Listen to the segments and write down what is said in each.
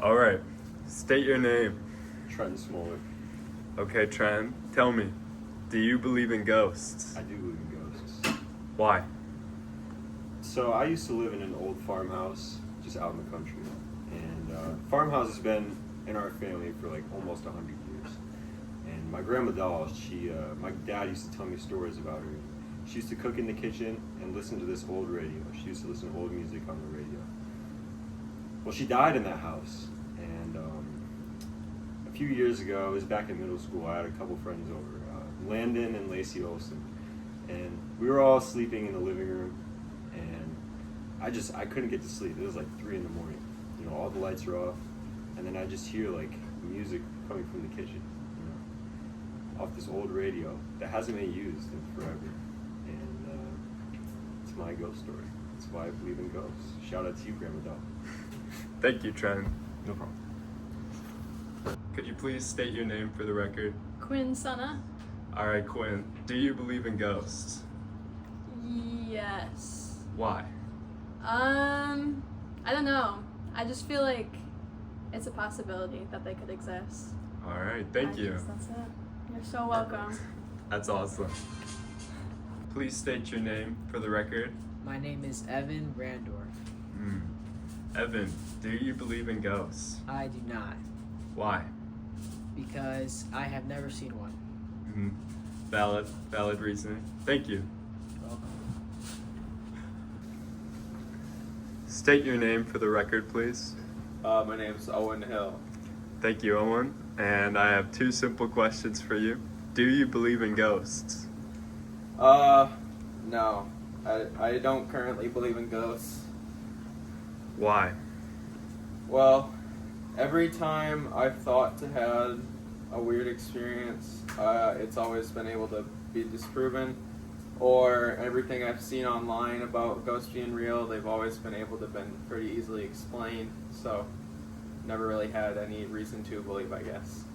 All right. State your name. Trent Smoller. Okay, Trent. Tell me, do you believe in ghosts? I do believe in ghosts. Why? So I used to live in an old farmhouse just out in the country. And farmhouse has been in our family for like almost 100 years. And my grandma Doll, my dad used to tell me stories about her. She used to cook in the kitchen and listen to this old radio. She used to listen to old music on the radio. Well, she died in that house. And a few years ago, I was back in middle school. I had a couple friends over, Landon and Lacey Olson. And we were all sleeping in the living room. And I couldn't get to sleep. It was like 3 in the morning. You know, all the lights are off. And then I just hear like music coming from the kitchen, you know, off this old radio that hasn't been used in forever. And it's my ghost story. That's why I believe in ghosts. Shout out to you, Grandma Doll. Thank you, Trent. No problem. Could you please state your name for the record? Quinn Sana? All right, Quinn. Do you believe in ghosts? Yes. Why? I don't know. I just feel like it's a possibility that they could exist. All right, thank you. Guess that's it. You're so welcome. That's awesome. Please state your name for the record. My name is Evan Randorf. Evan, do you believe in ghosts? I do not, Why? because I have never seen one. Valid reasoning. Thank you. Welcome. State your name for the record, please. My name's Owen Hill. Thank you, Owen. And I have 2 simple questions for you. Do you believe in ghosts? No. I don't currently believe in ghosts. Why? Well, every time I've thought to have a weird experience, it's always been able to be disproven. Or everything I've seen online about ghosts being real, they've always been able to been pretty easily explained. So, never really had any reason to believe, I guess.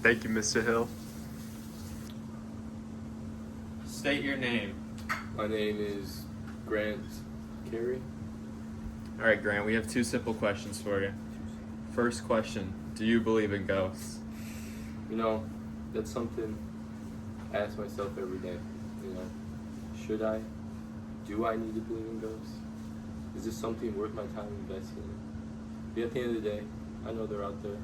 Thank you, Mr. Hill. State your name. My name is Grant Carey. All right, Grant, we have 2 simple questions for you. First question, do you believe in ghosts? You know, that's something I ask myself every day. You know, should I? Do I need to believe in ghosts? Is this something worth my time investing in? But at the end of the day, I know they're out there.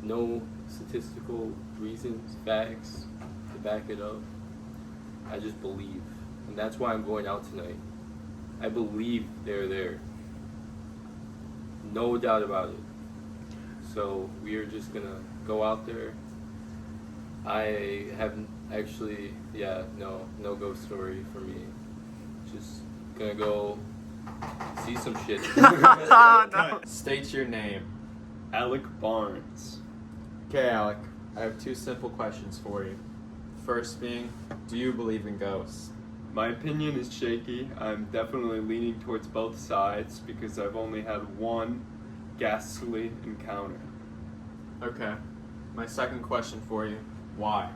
No statistical reasons, facts to back it up. I just believe. And that's why I'm going out tonight. I believe they're there. No doubt about it. So we are just gonna go out there. I have actually, no ghost story for me. Just gonna go see some shit. No. State your name. Alec Barnes. Okay, Alec, I have 2 simple questions for you. First being, do you believe in ghosts? My opinion is shaky. I'm definitely leaning towards both sides because I've only had one ghastly encounter. Okay. My second question for you, why?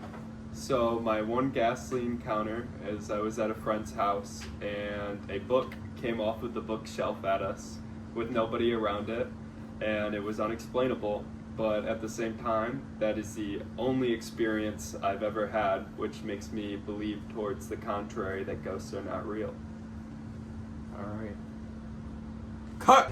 So my one ghastly encounter is I was at a friend's house and a book came off of the bookshelf at us with nobody around it, and it was unexplainable, but at the same time that is the only experience I've ever had, which makes me believe towards the contrary, that ghosts are not real. Alright. Cut!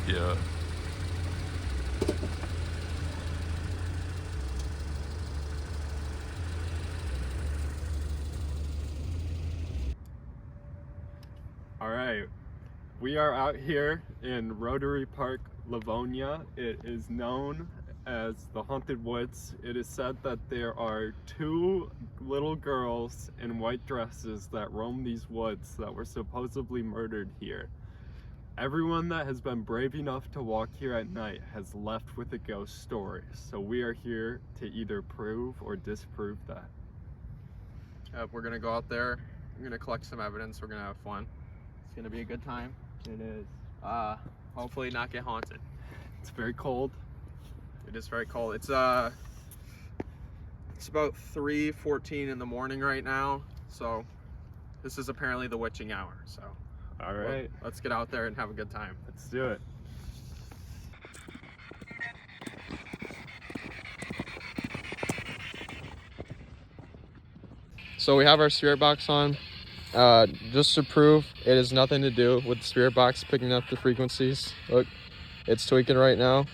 Yeah. All right, we are out here in Rotary Park, Livonia. It is known as the Haunted Woods. It is said that there are 2 little girls in white dresses that roam these woods that were supposedly murdered here. Everyone that has been brave enough to walk here at night has left with a ghost story, so we are here to either prove or disprove that. We're gonna go out there. We're gonna collect some evidence. We're gonna have fun. It's gonna be a good time. It is. Hopefully not get haunted. It's very cold. It is very cold. It's about 3:14 in the morning right now. So this is apparently the witching hour. So All right, let's get out there and have a good time. let's do it. So we have our spirit box on, just to prove it has nothing to do with the spirit box picking up the frequencies. Look, it's tweaking right now.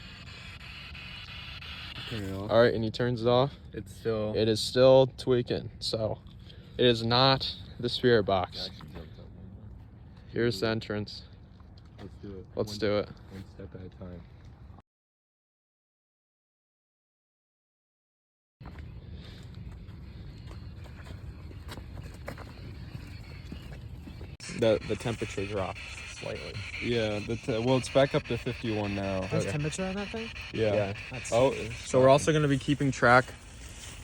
All right, and he turns it off. It's still. It is still tweaking, so it is not the spirit box. Here's the entrance. Let's do it. Let's do it. One step at a time. The temperature dropped slightly. Yeah, well, it's back up to 51 now. What's the temperature on that thing? Yeah. That's Oh, So we're also going to be keeping track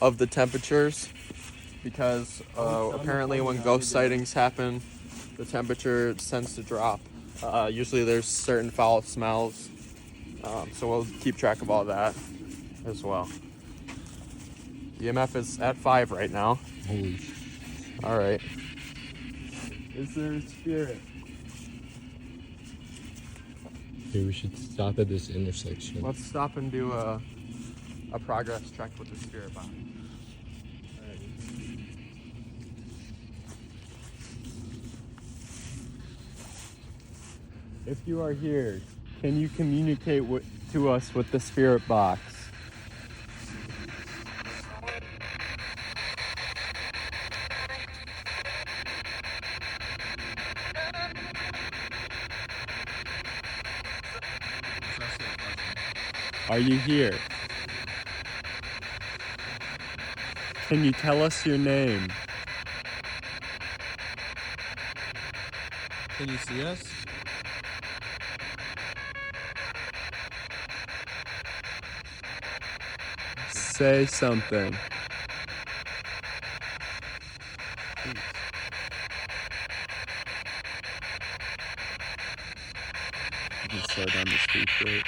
of the temperatures because apparently when ghost sightings happen, the temperature tends to drop. Usually there's certain foul smells, so we'll keep track of all that as well. EMF is at 5 right now. Holy shit. All right. Is there a spirit? Here, we should stop at this intersection. Let's stop and do a progress check with the spirit box. If you are here, can you communicate to us with the spirit box? Are you here? Can you tell us your name? Can you see us? Say something. You can slow down the speed rate.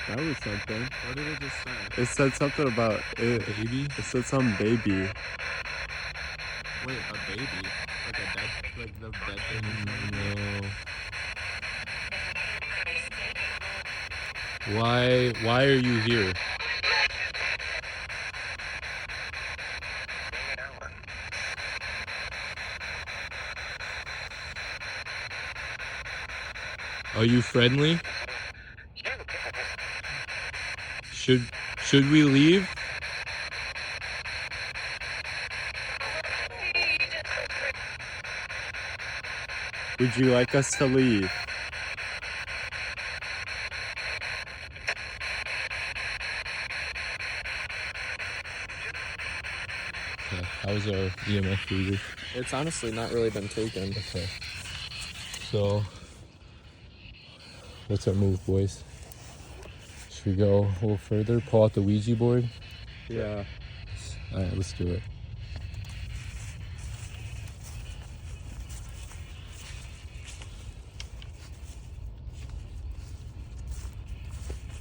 That was something. What did it just say? It said something about it. Baby? It said some baby. Wait, a baby? Like a dead, like the dead baby? No. Why are you here? Are you friendly? Should we leave? Would you like us to leave? Okay, how's our EMF reader? It's honestly not really been taken. Okay. So, what's our move, boys? Should we go a little further? Pull out the Ouija board? Yeah. Alright, let's do it.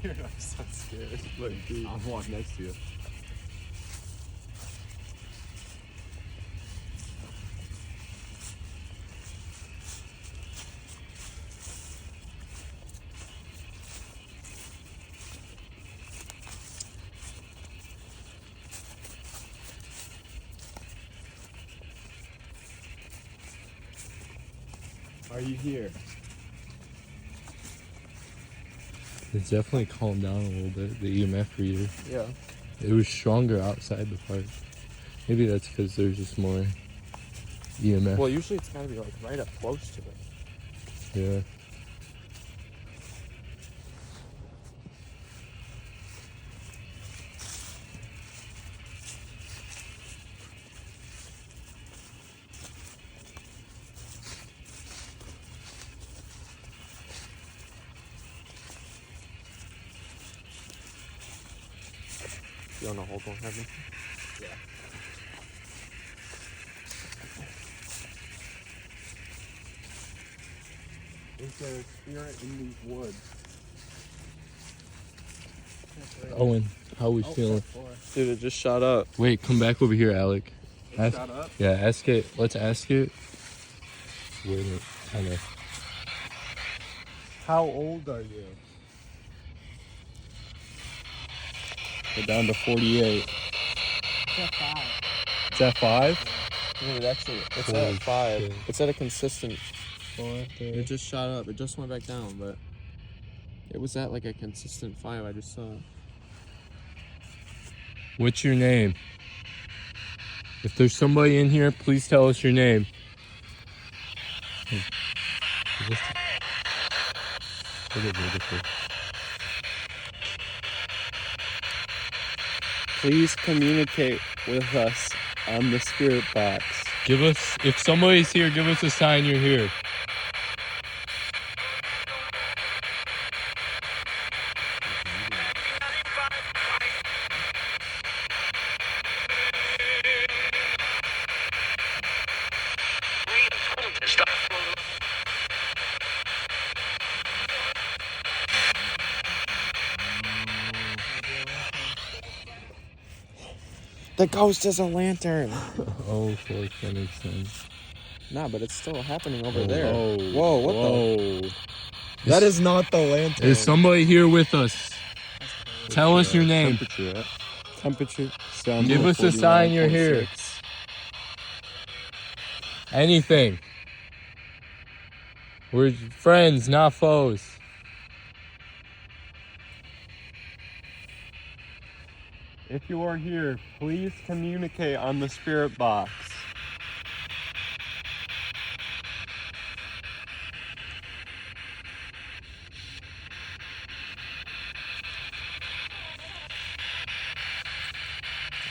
You're not so scared. Look, dude. I'll walk next to you. Are you here? It's definitely calmed down a little bit, the EMF reader. Yeah. It was stronger outside the park. Maybe that's because there's just more EMF. Well, usually it's gotta be like right up close to it. Yeah. You want to hold one, Evan? Yeah. Is there a spirit in these woods? Owen, how we feeling? Dude, it just shot up. Wait, come back over here, Alec. It shot up? Yeah, ask it. Let's ask it. Wait a minute. I know. How old are you? We're down to 48. It's at 5? Dude, actually, it's Holy at 5. shit. It's at a consistent. 4, It just shot up. It just went back down, but it was at like a consistent 5. I just saw. What's your name? If there's somebody in here, please tell us your name. Please communicate with us on the spirit box. Give us, if somebody's here, give us a sign you're here. The ghost is a lantern. Oh, fuck, that makes sense. Nah, but it's still happening over Oh, there. oh, Whoa, what the? That is not the lantern. Is somebody here with us? Tell us your name. Temperature. Give us a sign you're here. Anything. We're friends, not foes. If you are here, please communicate on the spirit box.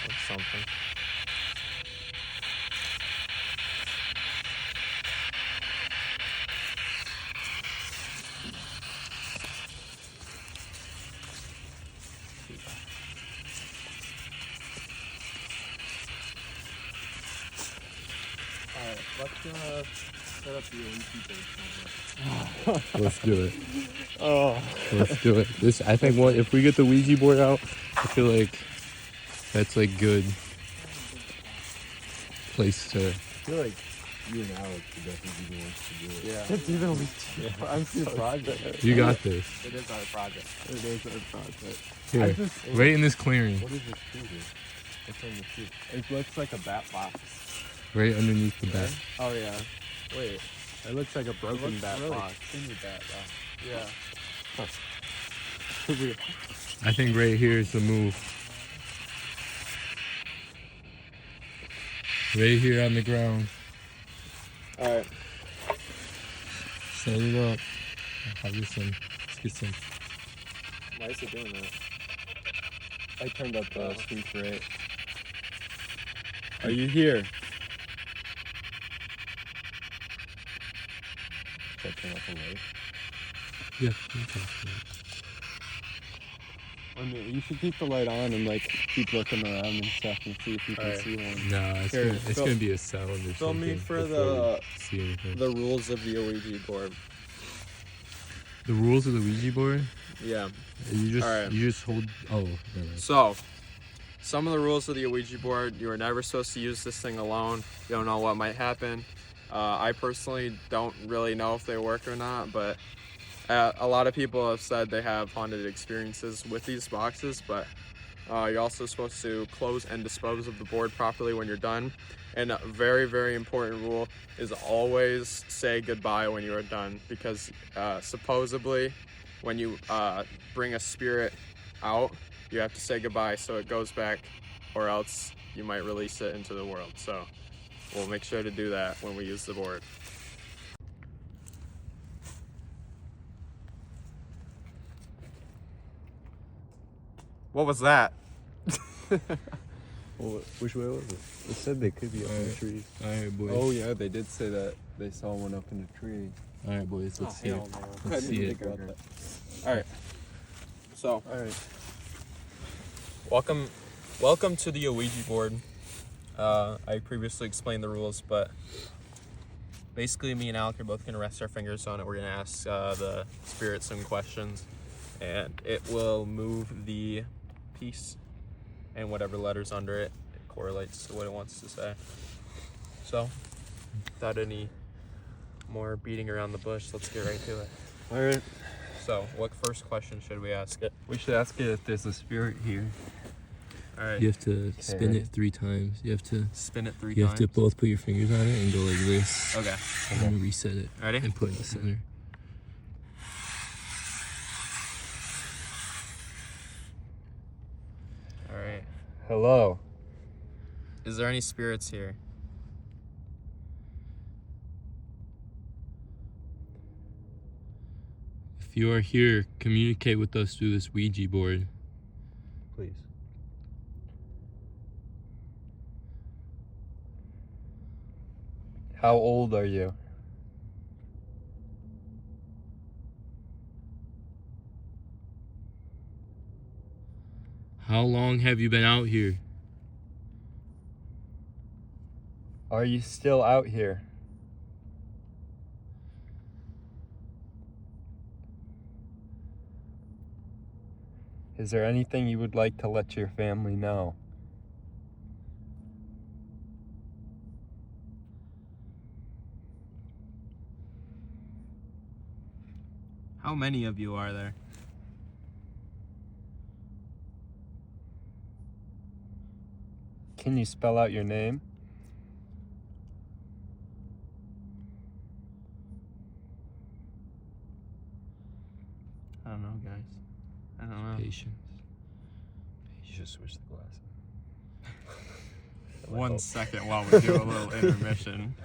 Or something. Alright, let's set up the Ouija board. Let's do it. Oh. Let's do it. This, I think, if we get the Ouija board out, I feel like that's like good place to. I feel like you and Alex would definitely be the ones to do it. Yeah. It's even Ouija. I'm too project. You got this. It is our project. It is our project. Here, right in this clearing, What is this shooting? What's on the shoot? It looks like a bat box. right underneath the bed. Oh yeah. Wait. It looks like a broken bat box. bat box. Yeah. I think right here is the move. Right here on the ground. Alright. Set it up. I'll get some. Let's get some. Why is it doing that? I turned up the speech rate. Are you here? Should I turn off the light? Yeah. I mean, you should keep the light on and like keep looking around and stuff and see if you can Alright. see one. Nah, it's, Here, gonna, it's fill- gonna be a sound or fill me something for before the- we see anything. The rules of the Ouija board. The rules of the Ouija board. Yeah. You just hold. Oh, never mind. So, some of the rules of the Ouija board: you are never supposed to use this thing alone. You don't know what might happen. I personally don't really know if they work or not, but a lot of people have said they have haunted experiences with these boxes. But you're also supposed to close and dispose of the board properly when you're done. And a very, very important rule is always say goodbye when you are done, because supposedly when you bring a spirit out, you have to say goodbye so it goes back, or else you might release it into the world. So we'll make sure to do that when we use the board. What was that? Well, which way was it? It said they could be up in the trees. Alright, boys. Oh yeah, they did say that they saw one up in a tree. Alright, boys. Let's see it. no. Let's see it. About that. All right. So All right. welcome welcome to the Ouija board. I previously explained the rules, but basically me and Alec are both going to rest our fingers on it. We're going to ask the spirit some questions, and it will move the piece and whatever letters under it. It correlates to what it wants to say. So, without any more beating around the bush, let's get right to it. All right. So, what first question should we ask it? We should ask it if there's a spirit here. All right. You have to spin it 3 times. You have to Spin it 3 you times. have to both put your fingers on it and go like this. Okay. And then reset it. Ready? And put it in the center. All right. Hello. Is there any spirits here? If you are here, communicate with us through this Ouija board. Please. How old are you? How long have you been out here? Are you still out here? Is there anything you would like to let your family know? How many of you are there? Can you spell out your name? I don't know, guys. I don't know. Patience. You should switch the glasses. 1 second while we do a little intermission.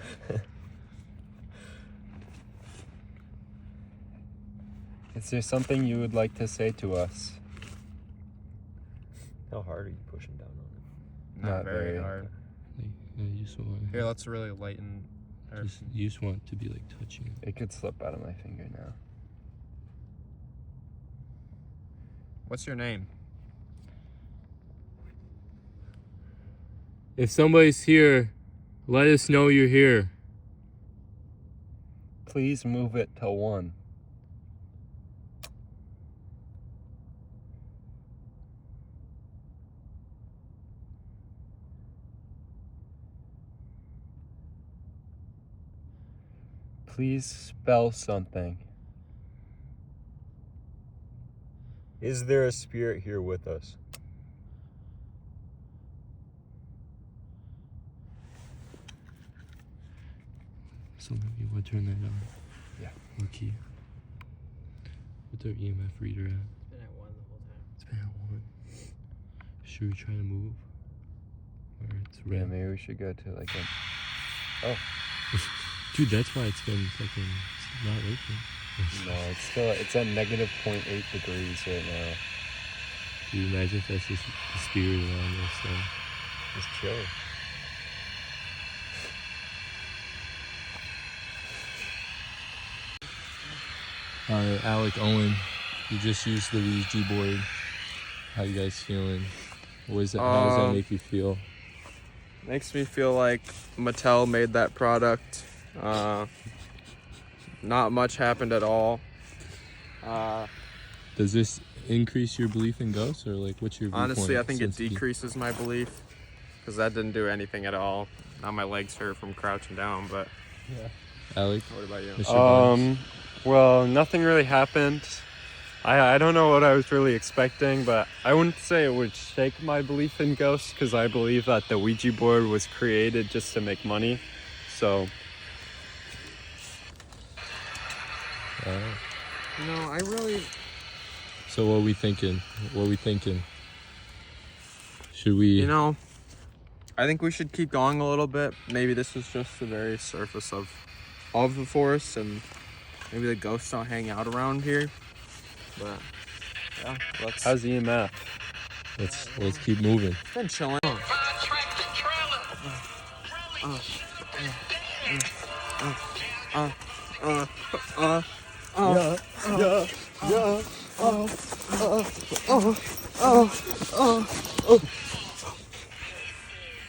Is there something you would like to say to us? How hard are you pushing down on it? Not Not very very. hard. Like, you just want Here, let's really lighten. you just want to be like touching it. It could slip out of my finger now. What's your name? If somebody's here, let us know you're here. Please move it to 1. Please spell something. Is there a spirit here with us? So maybe we'll turn that on. Yeah. Okay. What's our EMF reader at? It's been at 1 the whole time. It's been at 1. Should we try to move? Or it's Yeah, red? maybe we should go to like a... Oh, Dude, that's why it's been fucking not working. no, it's at negative 0.8 degrees right now. Dude, imagine if that's just the spirit around us. So. Just chill. Alright, Alec, Owen, you just used the Ouija board. How you guys feeling? How does that make you feel? Makes me feel like Mattel made that product. Not much happened at all. Does this increase your belief in ghosts, or like what's your viewpoint? Honestly, I think it since you- decreases my belief because that didn't do anything at all. Now my legs hurt from crouching down, but Alec, what about you? Mr. Barnes? Well, nothing really happened. I don't know what I was really expecting, but I wouldn't say it would shake my belief in ghosts because I believe that the Ouija board was created just to make money. So, No, I really. So what are we thinking? Should we? You know, I think we should keep going a little bit. Maybe this is just the very surface of the forest, and maybe the ghosts don't hang out around here. But yeah, let's. how's EMF? let's keep moving. Been chilling.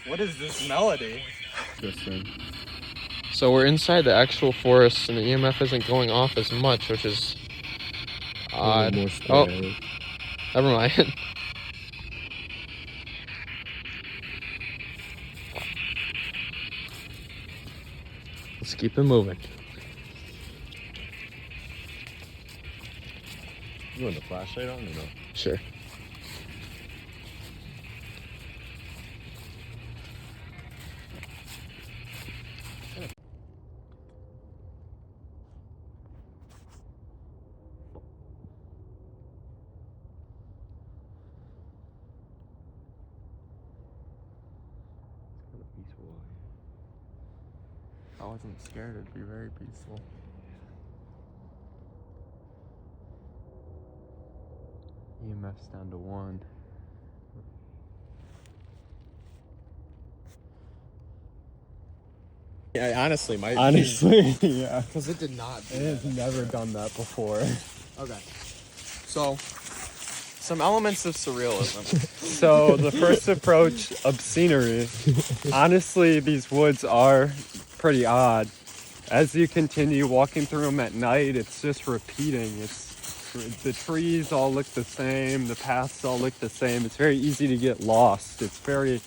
What is this melody? So we're inside the actual forest, and the EMF isn't going off as much, which is odd. More Oh, sporadic. never mind. Let's keep it moving. You want the flashlight on or no? Sure. I wasn't scared, it'd be very peaceful. EMF's down to 1. Yeah, honestly, might Honestly, yeah. Because it did not. It has never done that before. Okay. So, some elements of surrealism. So the first approach, obscenery. Honestly, these woods are pretty odd. As you continue walking through them at night, it's just repeating. The trees all look the same. The paths all look the same. It's very easy to get lost. It's very,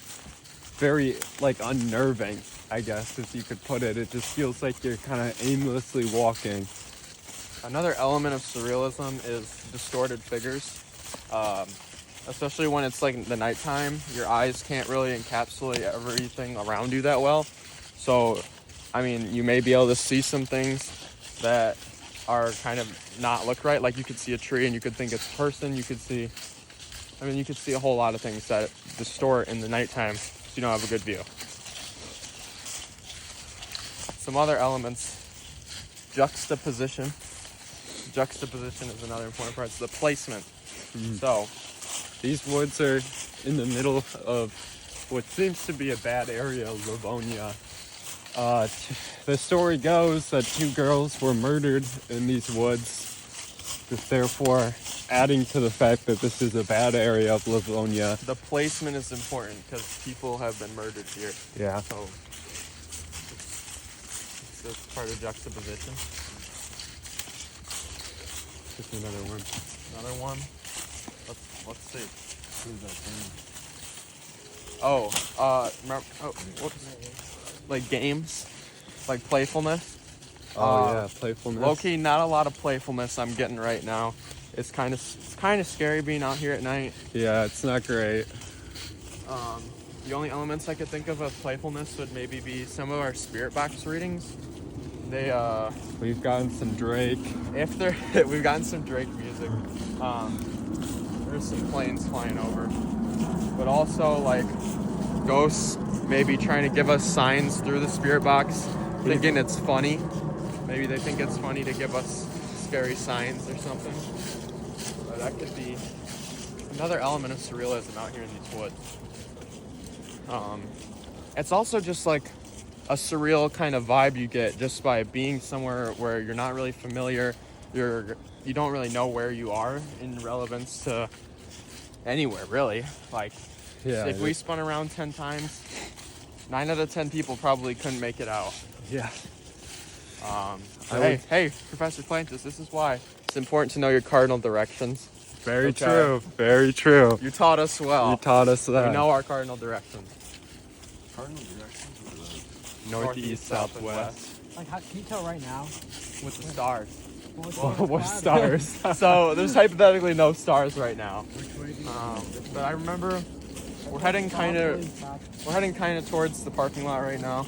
very like unnerving, I guess, if you could put it. It just feels like you're kind of aimlessly walking. Another element of surrealism is distorted figures. Especially when it's like the nighttime, your eyes can't really encapsulate everything around you that well. So, I mean, you may be able to see some things that are kind of not look right. Like you could see a tree and you could think it's a person. You could see a whole lot of things that distort in the nighttime so you don't have a good view. Some other elements, juxtaposition. Juxtaposition is another important part. It's the placement. So, these woods are in the middle of what seems to be a bad area of Livonia. The story goes that 2 girls were murdered in these woods, therefore adding to the fact that this is a bad area of Livonia. the placement is important because people have been murdered here. Yeah. So, it's part of juxtaposition. Just another one. Another one. Let's see. Whoops. Like games, like playfulness. Yeah, playfulness. Low-key, not a lot of playfulness I'm getting right now. It's kind of scary being out here at night. Yeah, it's not great. The only elements I could think of playfulness would maybe be some of our spirit box readings. We've gotten some Drake. We've gotten some Drake music. There's some planes flying over, but also like ghosts maybe trying to give us signs through the spirit box, thinking it's funny. Maybe they think it's funny to give us scary signs or something. But that could be another element of surrealism out here in these woods. It's also just like a surreal kind of vibe you get just by being somewhere where you're not really familiar. You don't really know where you are in relevance to anywhere, really. Like, Yeah. if we spun around 10 times, 9 out of 10 people probably couldn't make it out. Yeah. Hey, Professor Plantis, this is why it's important to know your cardinal directions. Very Okay. true. Very true. You taught us well. You taught us that. We know our cardinal directions. Cardinal directions or the Northeast, southwest. Like, how, can you tell right now? With the stars. What stars? So there's hypothetically no stars right now. Which way do you But I remember we're heading kind of towards the parking lot right now.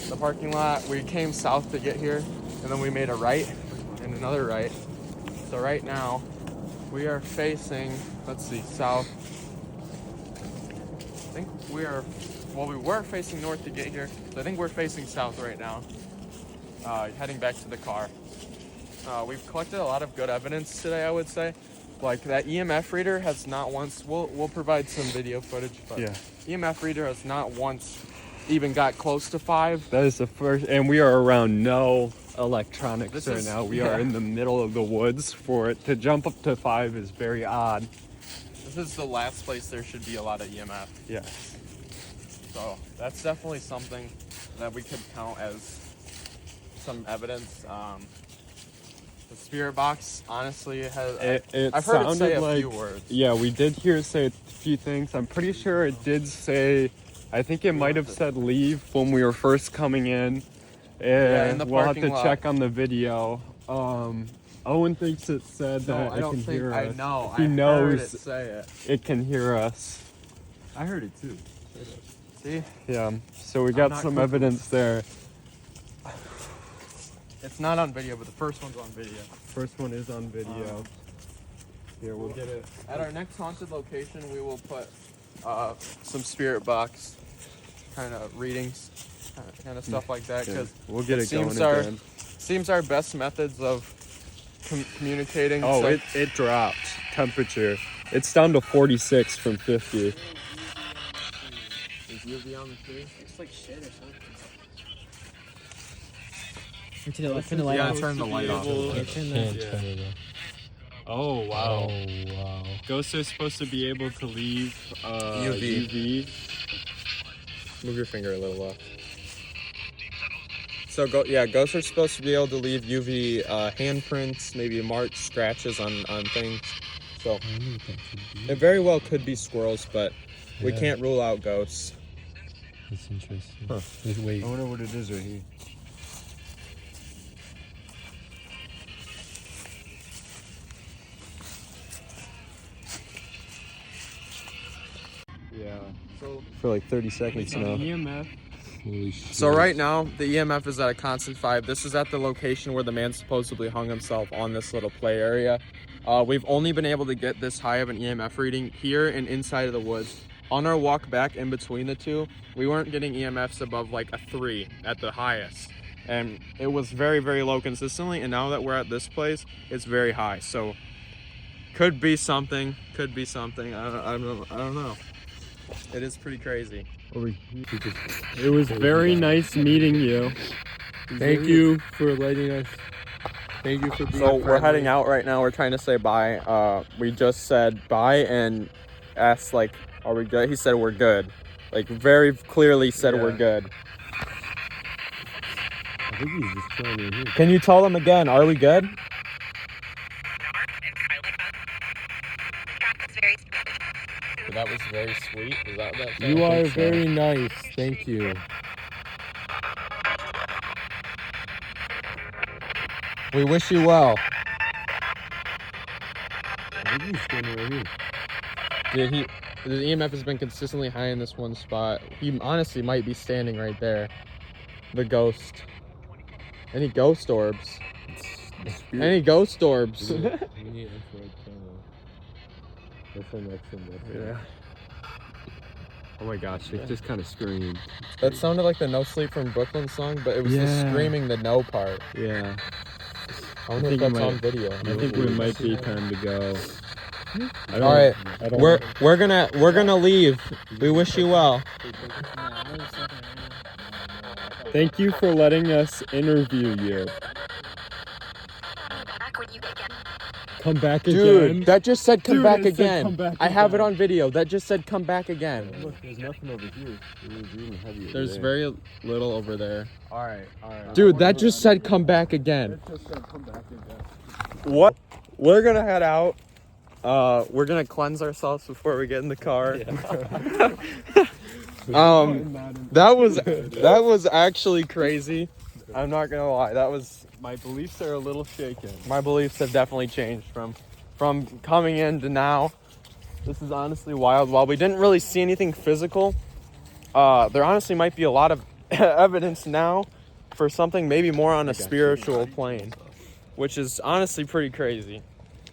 The parking lot, we came south to get here, and then we made a right and another right. So right now we are facing, let's see, south. I think we were facing north to get here. So I think we're facing south right now. Heading back to the car. We've collected a lot of good evidence today, I would say. Like that EMF reader has not once, we'll provide some video footage, but Yeah. EMF reader has not once even got close to 5. That is the first, and we are around no electronics This right is- now. We yeah. are in the middle of the woods. For it to jump up to 5 is very odd. This is the last place there should be a lot of EMF. Yes. So that's definitely something that we could count as some evidence. The spirit box, honestly, has. I've heard it say a few words. Yeah, we did hear it say a few things. I'm pretty sure it did say, I think it might have said leave when we were first coming in. And in the we'll have to parking lot. check on the video. Owen thinks it said that I it don't can think hear I us. know. He I knows heard it say it. it can hear us. I heard it too. See, Yeah, so we got not some cuckoo. evidence there. it's not on video, but the first one's on video. First one is on video. Here, we'll get it. At our next haunted location, we will put some spirit box kind of readings, kind of stuff like that, because We'll get it seems going our again. seems our best methods of communicating. Oh, so- it dropped temperature. It's down to 46 from 50. Is UV on the tree? Looks like shit or something. Turn the light Yeah, off. turn the light off. Yeah, turn the- Can't turn it off. Oh, wow. Oh wow. Ghosts are supposed to be able to leave UV. UV. Move your finger a little left. So ghosts are supposed to be able to leave UV handprints, maybe marks, scratches on things. So I don't know what that could be. it very well could be squirrels, but we Yeah. can't rule out ghosts. That's interesting. Huh. Wait. I wonder what it is right here. Yeah. So For like 30 seconds now. EMF. Holy shit. So right now the EMF is at a constant 5. This is at the location where the man supposedly hung himself on this little play area. We've only been able to get this high of an EMF reading here and inside of the woods. On our walk back in between the two, we weren't getting EMFs above like a 3 at the highest. And it was very, very low consistently. And now that we're at this place, it's very high. So could be something. Could be something. I don't know. It is pretty crazy. It was very nice meeting you. Thank you for letting us. Thank you for being. So we're friendly. heading out right now. We're trying to say bye. We just said bye and asked like, "Are we good?" He said we're good. Like very clearly said we're good. I think he's just chilling in here. Can you tell them again? Are we good? That was very sweet. Is that what that You are very nice. Thank you. We wish you well. I think he's standing right here. Dude, the EMF has been consistently high in this one spot. He honestly might be standing right there. The ghost. Any ghost orbs? Any ghost orbs? We need infrared camera. That's the next one. Yeah. Oh my gosh, it just kind of screamed. That sounded like the No Sleep from Brooklyn song, but it was the Yeah. screaming the no part. Yeah. I wonder think if it that's might- on video. I think we might be time to go. I don't- All right, I don't we're gonna leave. We wish you well. Thank you for letting us interview you. Come back again. Dude, that just said come Dude, back it said again. come back I have it again. on video. That just said come back again. Look, there's nothing over here. It was even heavier There's today. very little over there. Alright. Dude, that just said come back again. What? We're gonna head out. We're gonna cleanse ourselves before we get in the car. That was actually crazy. I'm not gonna lie. That was My beliefs are a little shaken. my beliefs have definitely changed from coming in to now. This is honestly wild. While we didn't really see anything physical, there honestly might be a lot of evidence now for something maybe more on a spiritual plane, which is honestly pretty crazy.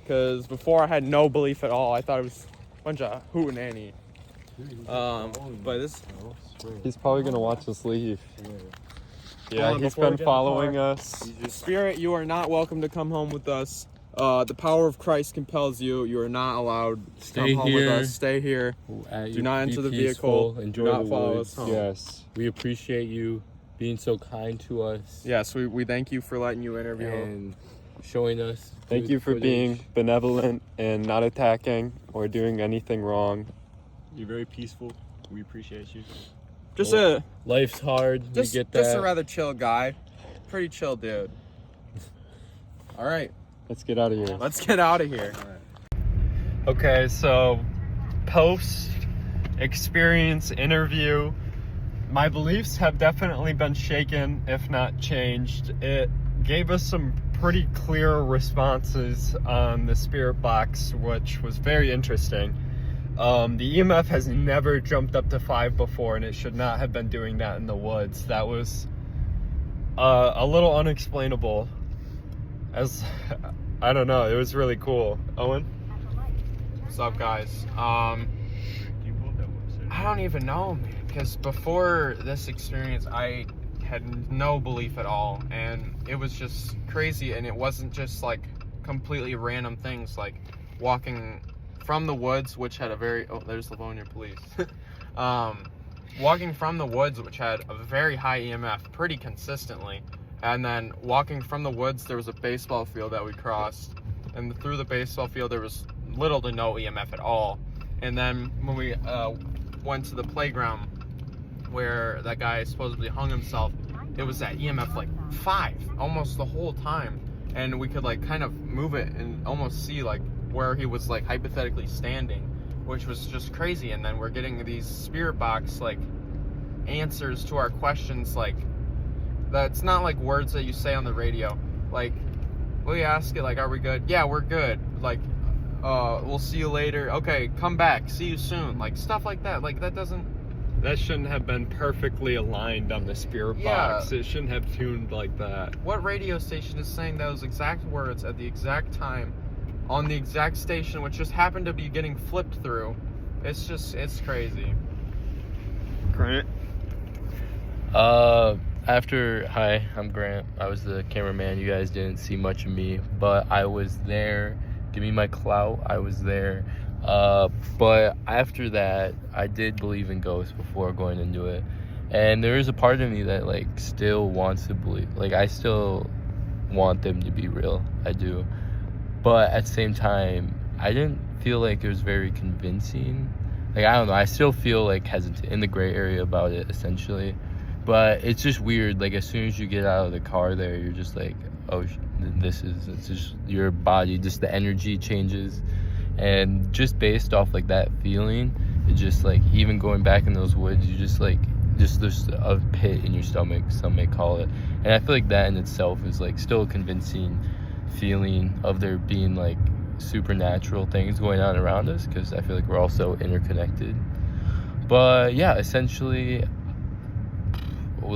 Because before I had no belief at all. I thought it was a bunch of hootenanny. But this, He's probably gonna watch us leave. Yeah, Hold on, he's before we been get in the following us. Spirit, you are not welcome to come home with us. The power of Christ compels you. You are not allowed to Stay come home with here. us. Stay here. Do not enter the vehicle. Enjoy Do not the follow woods. us home. Yes. We appreciate you being so kind to us Yes, we thank you for letting you interview. and showing us. Thank good you for footage. being benevolent and not attacking or doing anything wrong. You're very peaceful. We appreciate you. Just a Life's hard. You just get that. just a rather chill guy. Pretty chill dude. All right, Let's get out of here. let's get out of here. Okay, so post experience interview, my beliefs have definitely been shaken, if not changed. It gave us some pretty clear responses on the spirit box, which was very interesting. The EMF has never jumped up to 5 before, and it should not have been doing that in the woods. That was a little unexplainable. As I don't know, it was really cool. Owen? What's up, guys? I don't even know, because before this experience, I had no belief at all, and it was just crazy. And it wasn't just like completely random things, like walking from the woods, which had a very there's Livonia police. Walking from the woods, which had a very high EMF pretty consistently, and then walking from the woods, there was a baseball field that we crossed, and through the baseball field there was little to no EMF at all. And then when we went to the playground where that guy supposedly hung himself, it was at EMF like 5 almost the whole time, and we could like kind of move it and almost see like where he was like hypothetically standing, which was just crazy. And then we're getting these spirit box like answers to our questions, like that's not like words that you say on the radio. Like we ask it like, are we good? Yeah, we're good. Like we'll see you later. Okay, come back, see you soon. Like stuff like that. Like that shouldn't have been perfectly aligned on the spirit box. It shouldn't have tuned like that. What radio station is saying those exact words at the exact time on the exact station, which just happened to be getting flipped through? It's crazy. Grant? Hi, I'm Grant. I was the cameraman. You guys didn't see much of me, but I was there. Give me my clout. I was there. But after that, I did believe in ghosts before going into it. And there is a part of me that like still wants to believe. Like I still want them to be real. I do. But at the same time, I didn't feel like it was very convincing. Like, I don't know. I still feel like hesitant in the gray area about it, essentially. But it's just weird. Like, as soon as you get out of the car there, you're just like, oh, it's just your body, just the energy changes. And just based off like that feeling, it just like, even going back in those woods, you just like, there's a pit in your stomach, some may call it. And I feel like that in itself is like still a convincing feeling of there being like supernatural things going on around us, because I feel like we're all so interconnected. But yeah, essentially,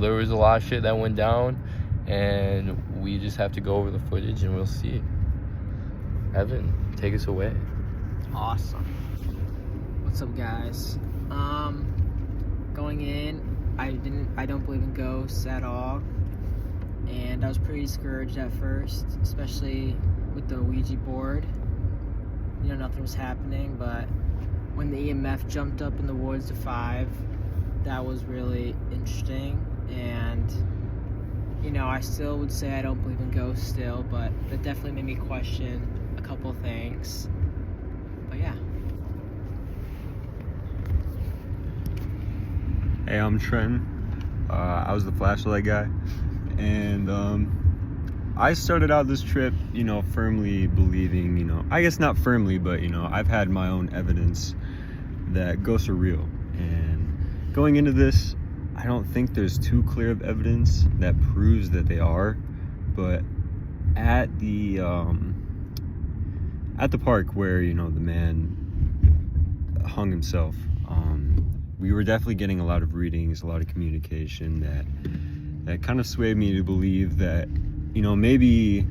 there was a lot of shit that went down, and we just have to go over the footage and we'll see. Evan, take us away. Awesome. What's up, guys? Going in, I don't believe in ghosts at all, and I was pretty discouraged at first, especially with the Ouija board. You know, nothing was happening, but when the EMF jumped up in the woods to 5, that was really interesting. And you know, I still would say I don't believe in ghosts still, but that definitely made me question a couple things. But yeah. Hey, I'm Trenton. I was the flashlight guy, and I started out this trip, you know, firmly believing, you know, I guess not firmly, but you know, I've had my own evidence that ghosts are real. And going into this, I don't think there's too clear of evidence that proves that they are, but at the park where, you know, the man hung himself, we were definitely getting a lot of readings, a lot of communication that kind of swayed me to believe that, you know, maybe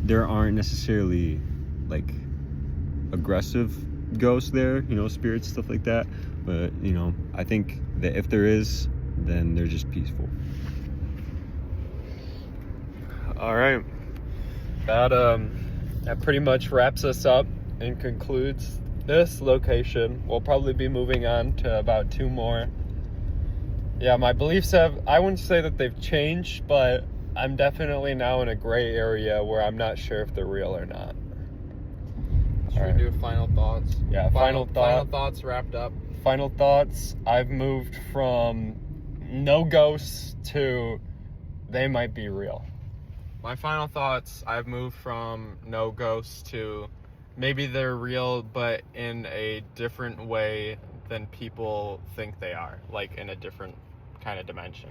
there aren't necessarily like aggressive ghosts there, you know, spirits, stuff like that, but you know, I think that if there is, then they're just peaceful. All right, that pretty much wraps us up and concludes this location. We'll probably be moving on to about 2 more. Yeah, my beliefs I wouldn't say that they've changed, but I'm definitely now in a gray area where I'm not sure if they're real or not. Should we do final thoughts? Yeah, final thoughts wrapped up. final thoughts, I've moved from no ghosts to they might be real. My final thoughts, I've moved from no ghosts to maybe they're real, but in a different way than people think they are, like in a different kind of dimension.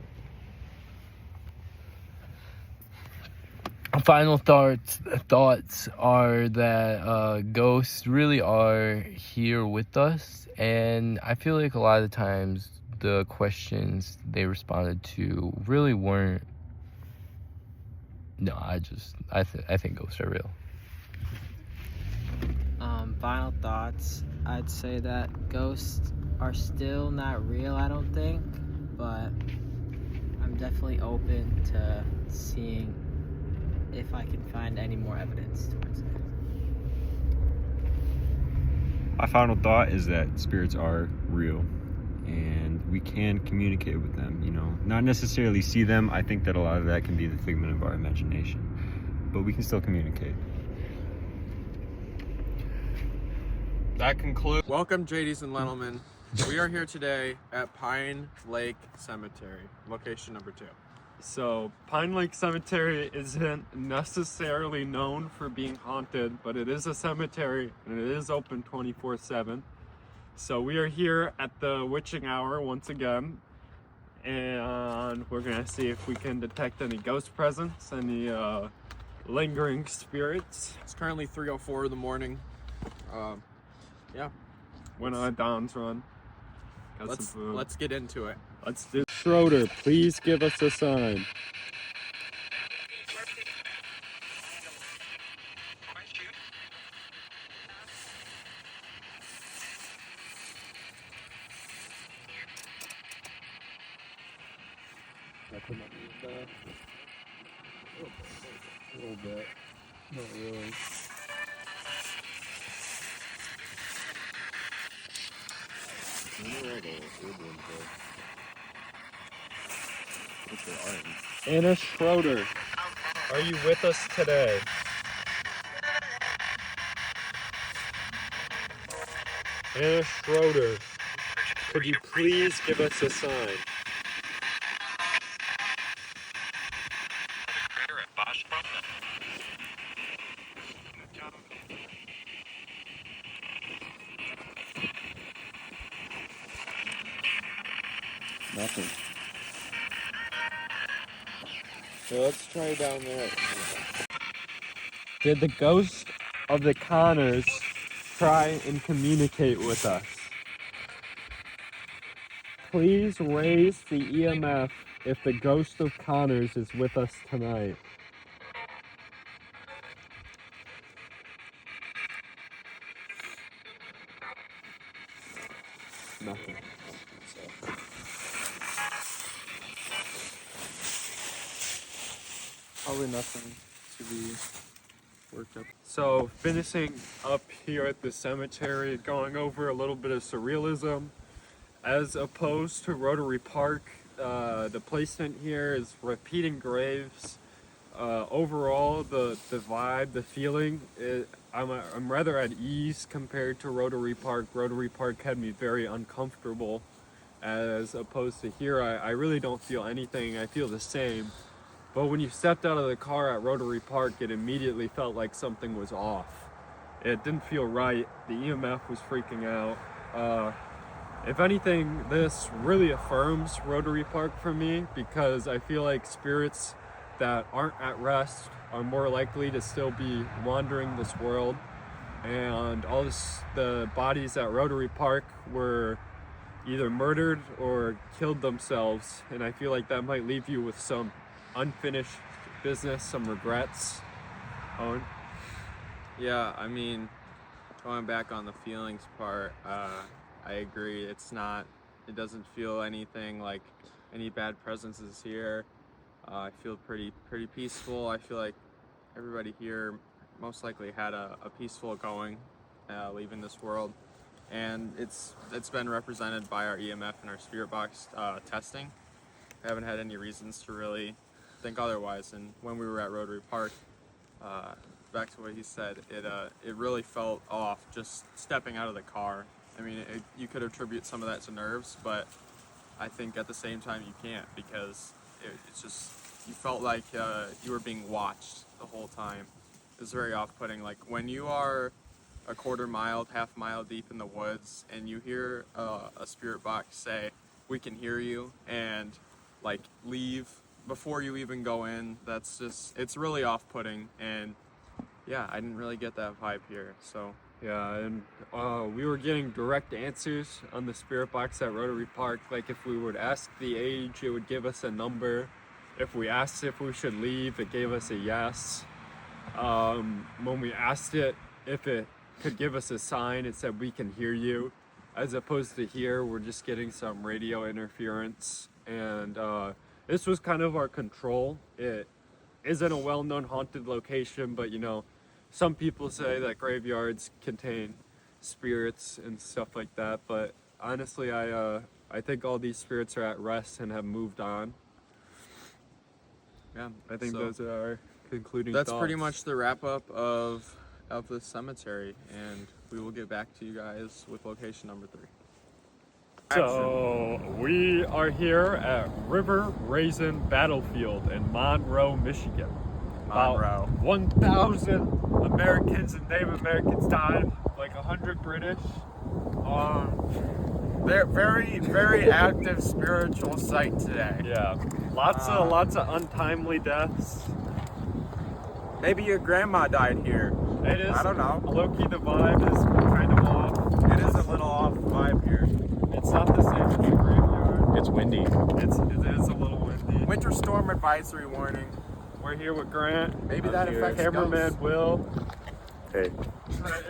Final thoughts are that ghosts really are here with us, and I feel like a lot of the times the questions they responded to really weren't. No, I think ghosts are real. Final thoughts. I'd say that ghosts are still not real, I don't think, but I'm definitely open to seeing if I can find any more evidence towards it. My final thought is that spirits are real and we can communicate with them, you know. Not necessarily see them. I think that a lot of that can be the figment of our imagination, but we can still communicate. That concludes. Welcome, JDs and Lenelman. We are here today at Pine Lake Cemetery, location number 2. So, Pine Lake Cemetery isn't necessarily known for being haunted, but it is a cemetery and it is open 24/7. So, we are here at the witching hour once again, and we're gonna see if we can detect any ghost presence, any lingering spirits. It's currently 3:04 in the morning. Yeah, Went on a Don's run. Got some food. let's get into it. Let's do. Schroeder, please give us a sign. A little bit. Not really. Anna Schroeder, are you with us today? Anna Schroeder, could you please give us a sign? Nothing. So let's try down there. Did the ghost of the Connors try and communicate with us? Please raise the EMF if the ghost of Connors is with us tonight. Nothing. Probably nothing to be worked up. So, finishing up here at the cemetery, going over a little bit of surrealism. As opposed to Rotary Park, the placement here is repeating graves. Overall, the vibe, the feeling, I'm rather at ease compared to Rotary Park. Rotary Park had me very uncomfortable, as opposed to here, I really don't feel anything. I feel the same. But when you stepped out of the car at Rotary Park, it immediately felt like something was off. It didn't feel right. The EMF was freaking out. If anything, this really affirms Rotary Park for me, because I feel like spirits that aren't at rest are more likely to still be wandering this world. And the bodies at Rotary Park were either murdered or killed themselves. And I feel like that might leave you with some unfinished business, some regrets. Owen? Yeah, I mean, going back on the feelings part, I agree. It doesn't feel anything like any bad presences here. I feel pretty peaceful. I feel like everybody here most likely had a peaceful going, leaving this world. And it's been represented by our EMF and our spirit box testing. I haven't had any reasons to really think otherwise. And when we were at Rotary Park, back to what he said, it really felt off just stepping out of the car. I mean, you could attribute some of that to nerves, but I think at the same time you can't, because it's just, you felt like you were being watched the whole time. It was very off-putting. Like when you are a quarter mile, half mile deep in the woods and you hear a spirit box say, "We can hear you," and like leave before you even go in, that's just, it's really off-putting. And yeah, I didn't really get that vibe here, so. Yeah, and we were getting direct answers on the spirit box at Rotary Park. Like if we would ask the age, it would give us a number. If we asked if we should leave, it gave us a yes. When we asked it if it could give us a sign, it said, "We can hear you." As opposed to here, we're just getting some radio interference. And this was kind of our control. It isn't a well-known haunted location, but you know, some people say that graveyards contain spirits and stuff like that, but honestly, I think all these spirits are at rest and have moved on. Yeah, I think So, those are our concluding That's thoughts. pretty much the wrap up of the cemetery, and we will get back to you guys with location number 3. So we are here at River Raisin Battlefield in Monroe, Michigan. Monroe. About 1,000 Americans and Native Americans died, like 100 British. They're very active spiritual site today. Yeah, lots of untimely deaths. Maybe your grandma died here. It is. I don't know. Low-key, the vibe is kind of off. It is a little off vibe here. It's not the same as the graveyard. It's windy. It is a little windy. Winter storm advisory warning. We're here with Grant. Maybe that affects Cameraman ghosts. Will. Hey.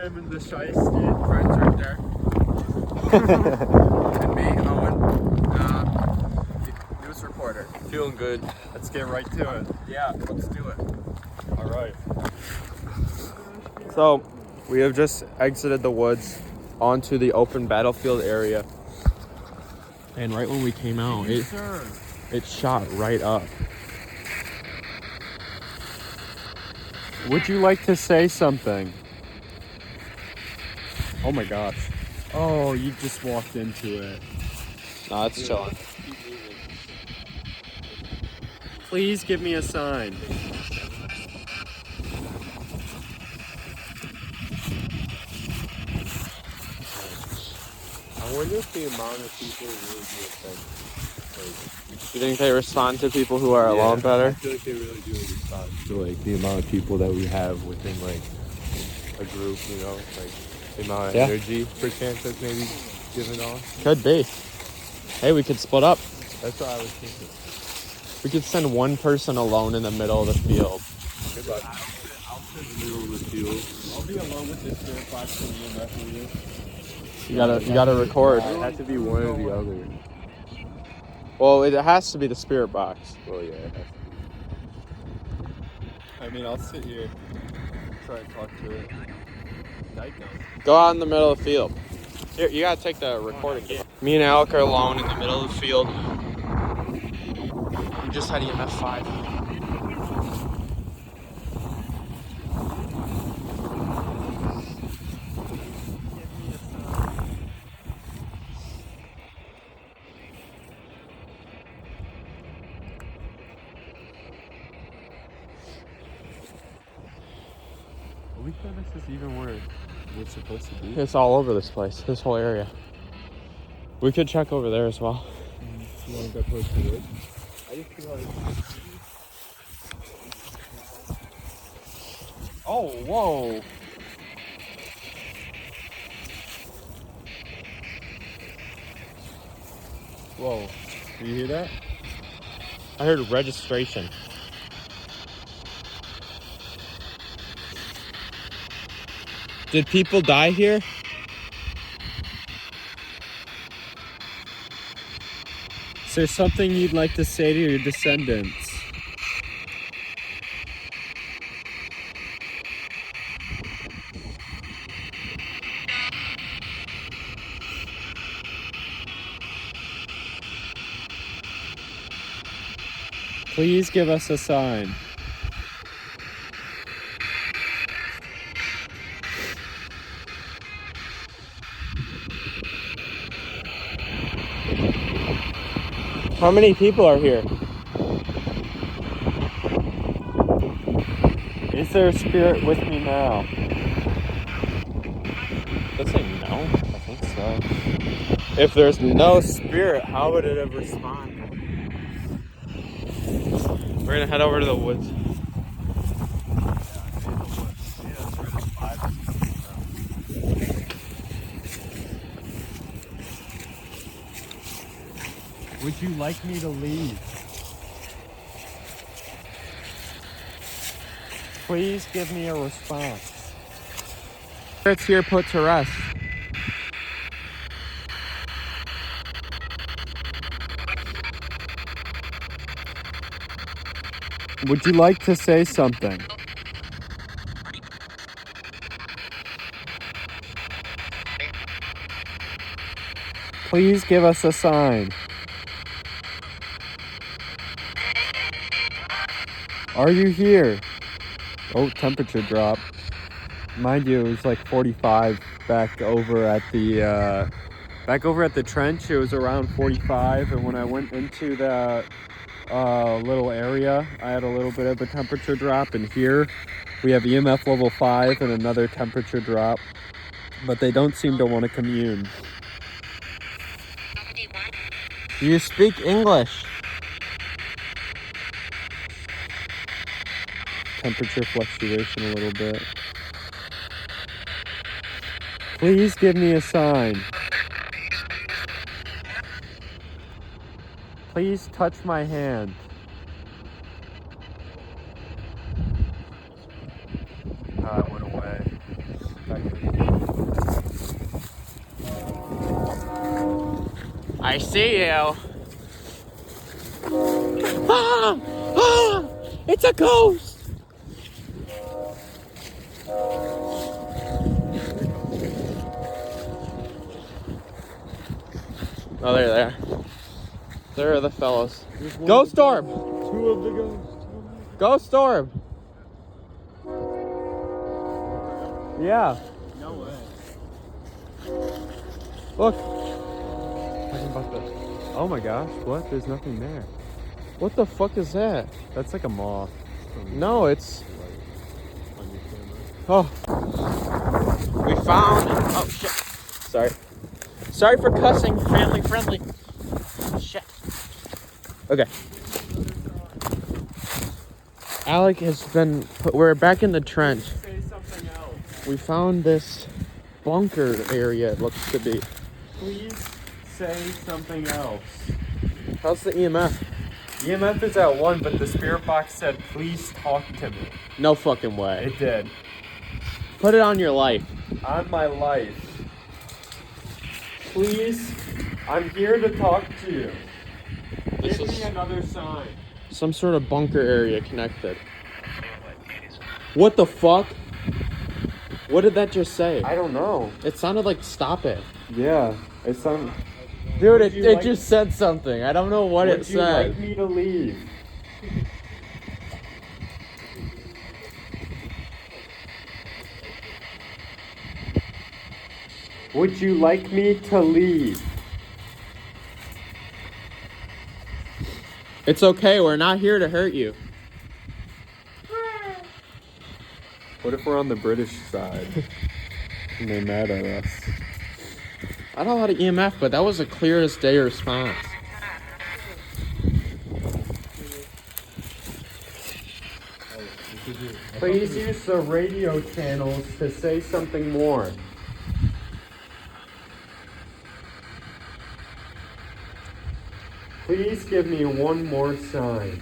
I'm in the Shiesty. Friends right there. And me, Owen, news reporter. Feeling good. Let's get right to it. Yeah, let's do it. All right. So, we have just exited the woods onto the open battlefield area. And right when we came out, it shot right up. Would you like to say something? Oh my gosh. Oh, you just walked into it. Nah, it's chilling. Please give me a sign. I wonder if the amount of people really do offend. You think they respond to people who are alone I better? feel like they really do respond to like the amount of people that we have within like a group, you know, like the amount of energy perchance that's maybe given off. Could be. Hey, we could split up. That's what I was thinking. We could send one person alone in the middle of the field. Good luck. I'll sit in the middle of the field. I'll be alone with this spirit box for the EMF reader. You gotta record. It has to be one or the other. Well, it has to be the spirit box. Well, yeah, it has to I mean, I'll sit here, try and talk to it. Go out in the middle of the field. Here, you gotta take the recording. Me and Alec are alone in the middle of the field. We just had EMF 5. Are we sure this is even where we're supposed to be? It's all over this place, this whole area. We could check over there as well. You want to go close to it? I just feel like Oh, whoa. Whoa. Do you hear that? I heard registration. Did people die here? Is there something you'd like to say to your descendants? Please give us a sign. How many people are here? Is there a spirit with me now? Let's say no. I think so. If there's no spirit, how would it have responded? We're gonna head over to the woods. Would you like me to leave? Please give me a response. It's here put to rest. Would you like to say something? Please give us a sign. Are you here? Oh, temperature drop. Mind you, it was like 45 back over at the trench. It was around 45, and when I went into the little area, I had a little bit of a temperature drop. And here we have EMF level 5 and another temperature drop, but they don't seem to want to commune. Do you speak English? Temperature fluctuation a little bit. Please give me a sign. Please touch my hand. It went away. I see you. Ah! Ah! It's a ghost! Oh, they're there. There are the fellows. Ghost Storm! 2 of the ghosts. Ghost Storm! Yeah. No way. Look. Talking about the... Oh my gosh, what? There's nothing there. What the fuck is that? That's like a moth. No, it's... On your camera. Oh. We found... Oh, shit. Sorry. Sorry for cussing. Family friendly. Shit. Okay. Alec has been... We're back in the trench. Say something else. We found this bunker area, it looks to be. Please say something else. How's the EMF? EMF is at 1, but the spirit box said, please talk to me. No fucking way. It did. Put it on your life. On my life. Please, I'm here to talk to you. This Give is me another sign. some sort of bunker area connected. What the fuck? What did that just say? I don't know. It sounded like stop it. Yeah, it sounds... Dude, Would you it like- just said something. I don't know what it Would you said. like me to leave? Would you like me to leave? It's okay, we're not here to hurt you. What if we're on the British side? And they're mad at us. I don't know how to EMF, but that was a clear as day response. Please use the radio channels to say something more. Please give me one more sign.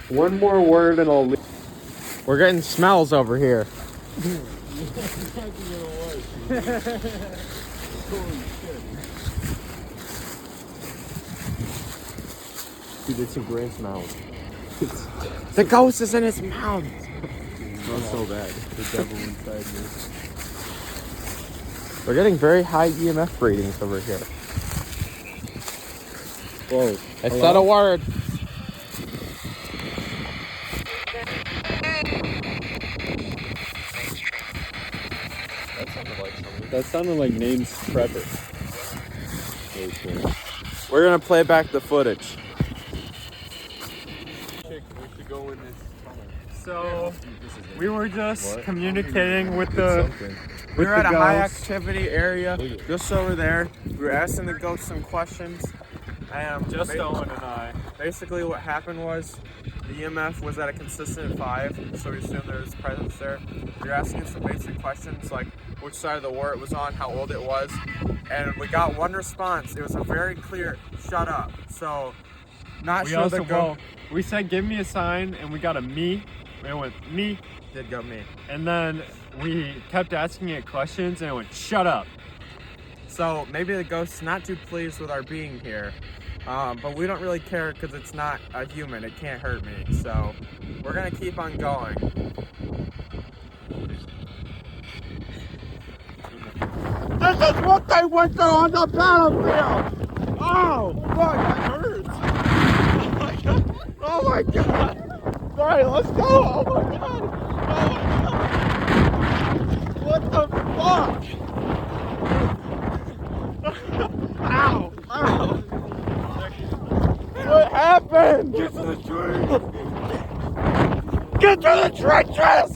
One more word and I'll leave. We're getting smells over here. Dude, it's a great smell. The ghost is in his mouth. Smells so bad. The devil inside me. We're getting very high EMF ratings over here. Whoa. I said a word. That sounded like name's Trevor. really cool. We're gonna play back the footage. So we were just communicating with the. We were at a high activity area just over there. We were asking the ghost some questions. Just Owen and I. Basically what happened was the EMF was at a consistent 5, so we assumed there was presence there. We were asking some basic questions like which side of the war it was on, how old it was, and we got one response. It was a very clear shut up. So not We sure also the ghost we said give me a sign, and we got a me. It went me, did go me. and then we kept asking it questions, and it went shut up. So maybe the ghost's not too pleased with our being here. But we don't really care because it's not a human. It can't hurt me. So we're going to keep on going. This is what they went through on the battlefield! Oh, fuck, that hurts! Oh my god! Oh my god! Alright, let's go! Oh my god! Oh my god! What the fuck? Ow! Ow! What happened? Get to the trench! Get to the trenches!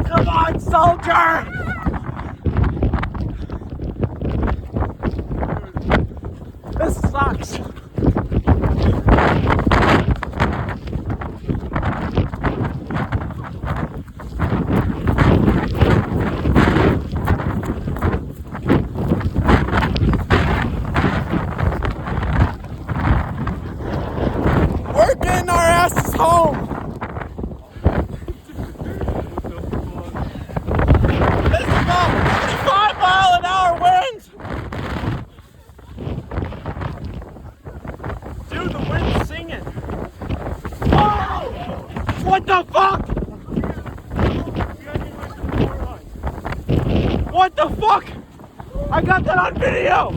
Come on, soldier! This sucks. We're getting our asses home. This is about 45-mile-an-hour winds. Dude, the wind's singing. Oh! What the fuck? What the fuck? I got that on video.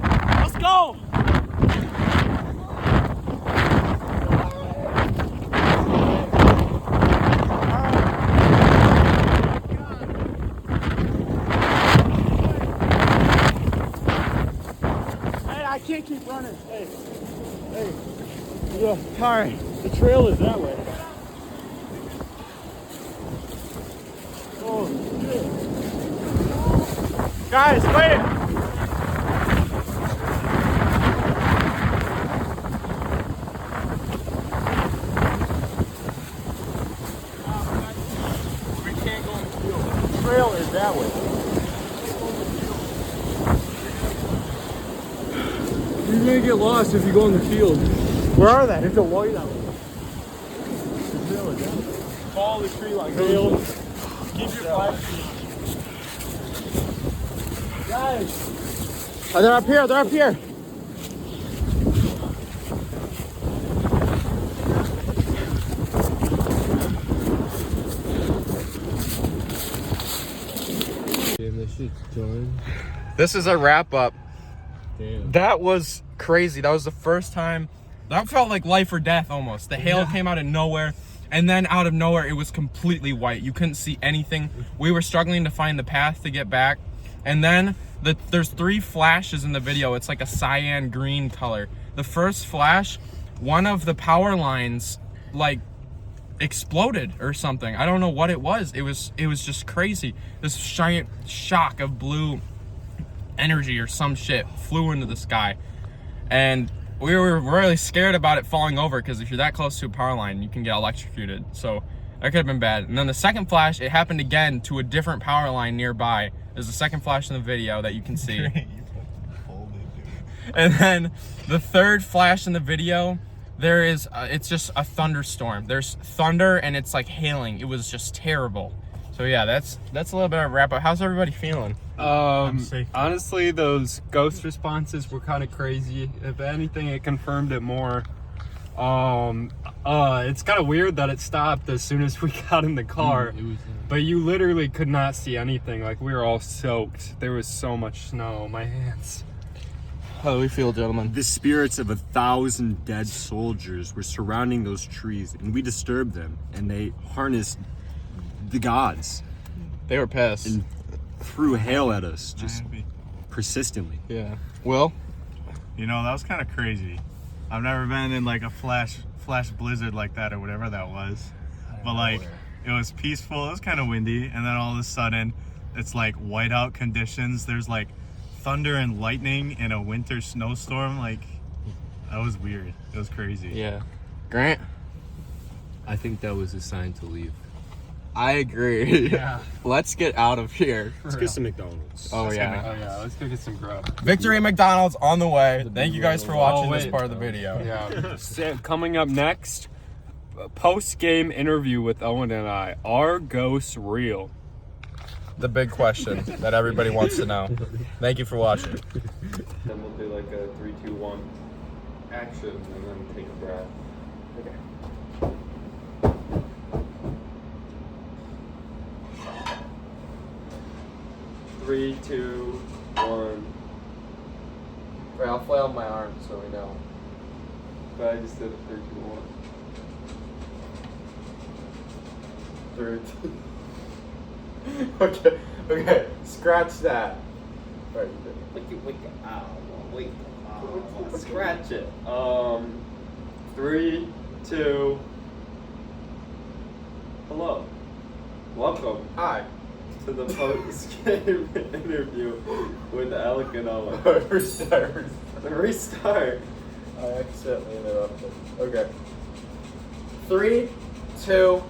Let's go. I can't keep running. Hey. Yeah, sorry. The trail is that way. Oh, shit. Guys, wait! We can't go in the field. The trail is that way. You're gonna get lost if you go in the field. Where are they? It's a white out. Follow the tree line. Keep your flag. Guys! Oh, they're up here, they're up here. Damn, this shit's done. This is a wrap up. Damn. That was crazy. That was the first time. That felt like life or death almost. The hail came out of nowhere, and then out of nowhere, it was completely white. You couldn't see anything. We were struggling to find the path to get back, and then there's 3 flashes in the video. It's like a cyan green color. The first flash, one of the power lines like exploded or something. I don't know what it was. It was just crazy. This giant shock of blue energy or some shit flew into the sky, and we were really scared about it falling over because if you're that close to a power line, you can get electrocuted. So that could have been bad. And then the second flash, it happened again to a different power line nearby. There's a second flash in the video that you can see. And then the third flash in the video, there is it's just a thunderstorm. There's thunder and it's like hailing. It was just terrible. So yeah, that's a little bit of a wrap up. How's everybody feeling? Honestly, those ghost responses were kind of crazy. If anything, it confirmed it more. It's kind of weird that it stopped as soon as we got in the car. But you literally could not see anything. Like, we were all soaked. There was so much snow. My hands. How do we feel, gentlemen? The spirits of 1,000 dead soldiers were surrounding those trees, and we disturbed them, and they harnessed the gods They were pissed. and threw hail at us just persistently. Yeah. Will? You know, that was kind of crazy. I've never been in like a flash blizzard like that or whatever that was. But like, it was peaceful. It was kind of windy, and then all of a sudden, it's like whiteout conditions. There's like thunder and lightning in a winter snowstorm. Like, that was weird. It was crazy. Yeah. Grant? I think that was a sign to leave. I agree. Yeah. Let's get out of here. Let's get some McDonald's. Oh, yeah. Oh yeah, let's go get some grub. Victory McDonald's on the way. Thank you guys for watching this wait. part of the video. Yeah. Coming up next, post-game interview with Owen and I. Are ghosts real? The big question that everybody wants to know. Thank you for watching. Then we'll do like a 3, 2, 1 action and then take a breath. Okay. 3, 2, 1. Wait, I'll flail my arm so we know. But I just did a 3, 2, 1. 3, 2. Okay. Scratch that. Right. Scratch it. 3, 2. Hello. Welcome. Hi. To the post-game interview with Alec and Owen. Restart. I accidentally interrupted. Okay. 3, 2.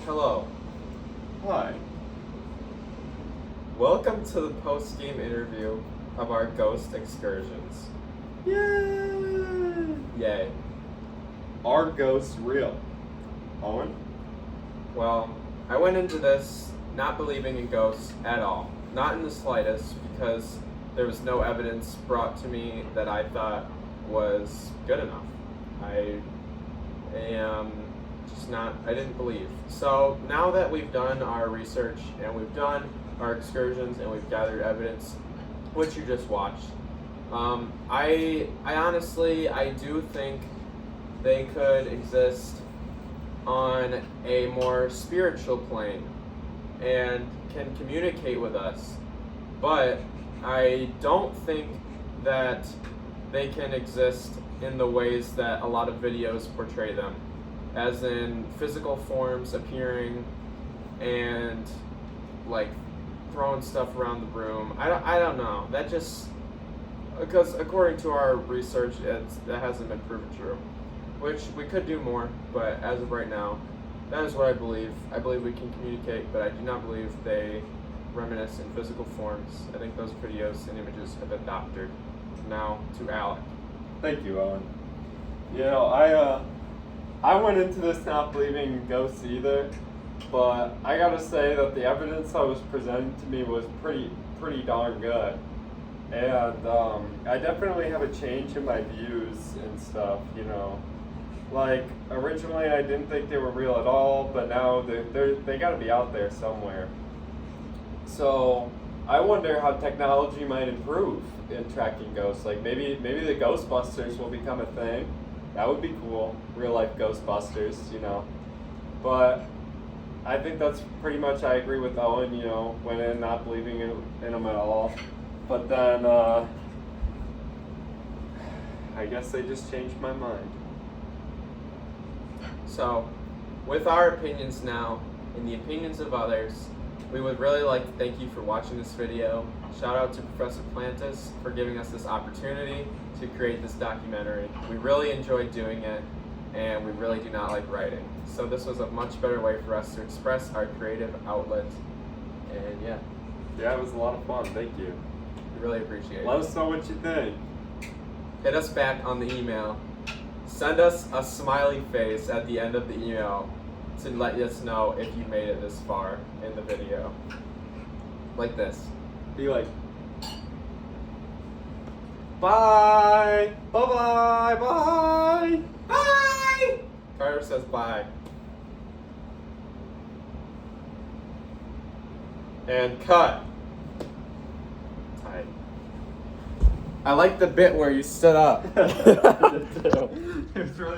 Hello. Hi. Welcome to the post-game interview of our ghost excursions. Yay! Yay. Are ghosts real? Owen? Well, I went into this not believing in ghosts at all. Not in the slightest, because there was no evidence brought to me that I thought was good enough. I am just not, I didn't believe. So now that we've done our research and we've done our excursions and we've gathered evidence, which you just watched, I honestly, I do think they could exist on a more spiritual plane and can communicate with us, but I don't think that they can exist in the ways that a lot of videos portray them, as in physical forms appearing and like throwing stuff around the room. I don't know. That just, because according to our research, that hasn't been proven true. Which we could do more, but as of right now, that is what I believe. I believe we can communicate, but I do not believe they reminisce in physical forms. I think those videos and images have been doctored. Now to Alec. Thank you, Owen. You know, I went into this not believing in ghosts either, but I gotta say that the evidence that was presented to me was pretty darn good. And I definitely have a change in my views and stuff, you know. Like, originally I didn't think they were real at all, but now they gotta be out there somewhere. So, I wonder how technology might improve in tracking ghosts. Like, maybe the Ghostbusters will become a thing. That would be cool. Real life Ghostbusters, you know. But I think that's pretty much, I agree with Owen, you know, went in not believing in them at all. But then, I guess they just changed my mind. So, with our opinions now, and the opinions of others, we would really like to thank you for watching this video. Shout out to Professor Plantis for giving us this opportunity to create this documentary. We really enjoyed doing it, and we really do not like writing. So this was a much better way for us to express our creative outlet. And yeah. Yeah, it was a lot of fun. Thank you. We really appreciate it. Let us know what you think. Hit us back on the email. Send us a smiley face at the end of the email to let us know if you made it this far in the video. Like this. Be like, bye! Bye-bye! Bye! Bye! Carter says bye. And cut. Tight. I like the bit where you stood up. It was really